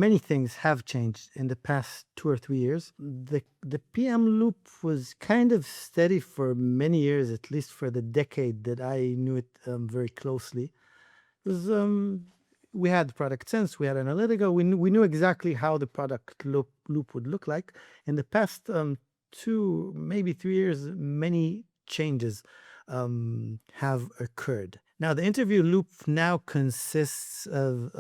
many things have changed in the past 2 or 3 years. The PM loop was kind of steady for many years, at least for the decade that I knew it very closely. It was, we had product sense, we had analytical, we knew exactly how the product loop would look like. In the past 2, maybe 3 years, many changes have occurred. Now, the interview loop now consists of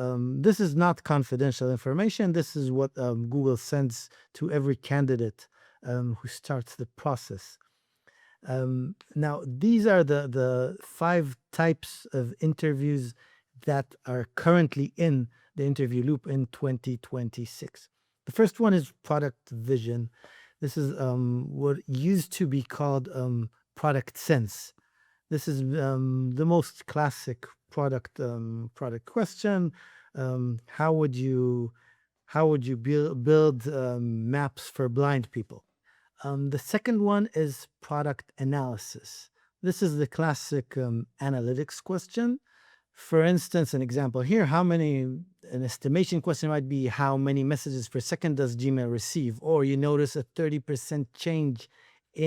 this is not confidential information. This is what Google sends to every candidate who starts the process. Now, these are the 5 types of interviews that are currently in the interview loop in 2026. The first one is product vision. This is what used to be called product sense. This is the most classic product question. How would you build maps for blind people? The second one is product analysis. This is the classic analytics question. For instance, an example here, an estimation question might be how many messages per second does Gmail receive? Or you notice a 30% change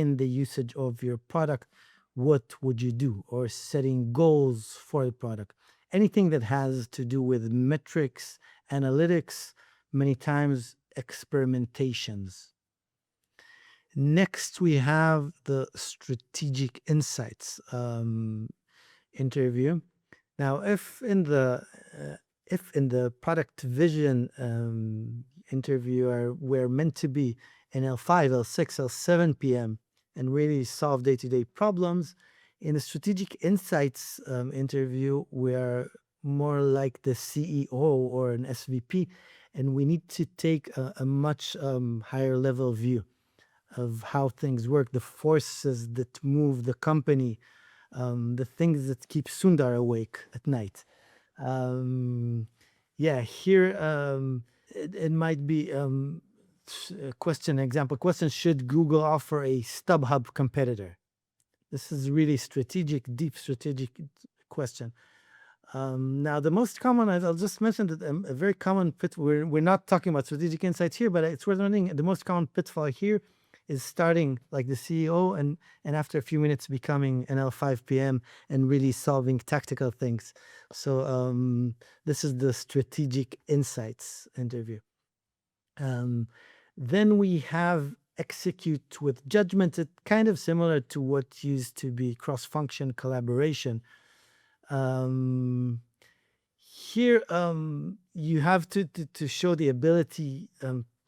in the usage of your product. What would you do? Or setting goals for the product. Anything that has to do with metrics, analytics, many times experimentations. Next, we have the strategic insights interview. Now, if in the product vision interview we're meant to be in L5, L6, L7 PM and really solve day-to-day problems, in the strategic insights interview, we're more like the CEO or an SVP, and we need to take a much higher level view of how things work, the forces that move the company, the things that keep Sundar awake at night. Here it might be example question, should Google offer a StubHub competitor? This is really deep strategic question. Now, the most common, I'll just mention that a very common we're not talking about strategic insights here, but it's worth noting the most common pitfall here is starting like the CEO and after a few minutes becoming an L5 PM and really solving tactical things. So this is the strategic insights interview. Then we have execute with judgment. It's kind of similar to what used to be cross-function collaboration. Here, you have to show the ability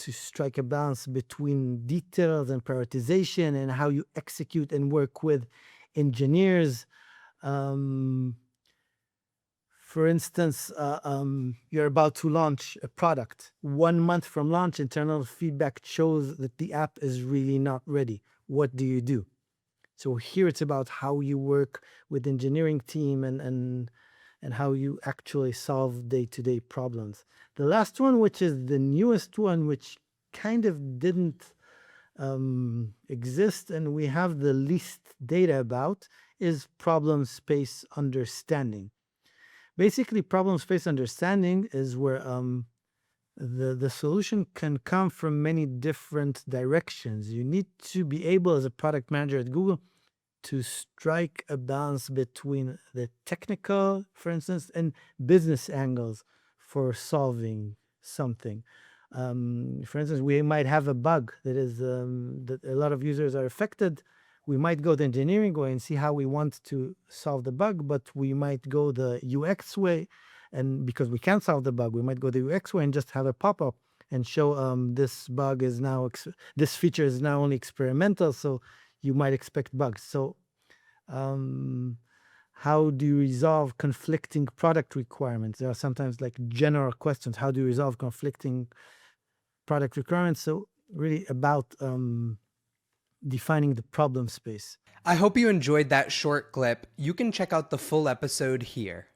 to strike a balance between details and prioritization and how you execute and work with engineers. For instance, you're about to launch a product. 1 month from launch, internal feedback shows that the app is really not ready. What do you do? So here it's about how you work with the engineering team and how you actually solve day-to-day problems. The last one, which is the newest one, which kind of didn't exist and we have the least data about, is problem space understanding. Basically, problem space understanding is where the solution can come from many different directions. You need to be able, as a product manager at Google, to strike a balance between the technical, for instance, and business angles for solving something. For instance, we might have a bug that a lot of users are affected. We might go the engineering way and see how we want to solve the bug, but we might go the UX way, and because we can't solve the bug, we might go the UX way and just have a pop-up and show this this feature is now only experimental, so you might expect bugs. So how do you resolve conflicting product requirements? There are sometimes like general questions. How do you resolve conflicting product requirements? So really about defining the problem space. I hope you enjoyed that short clip. You can check out the full episode here.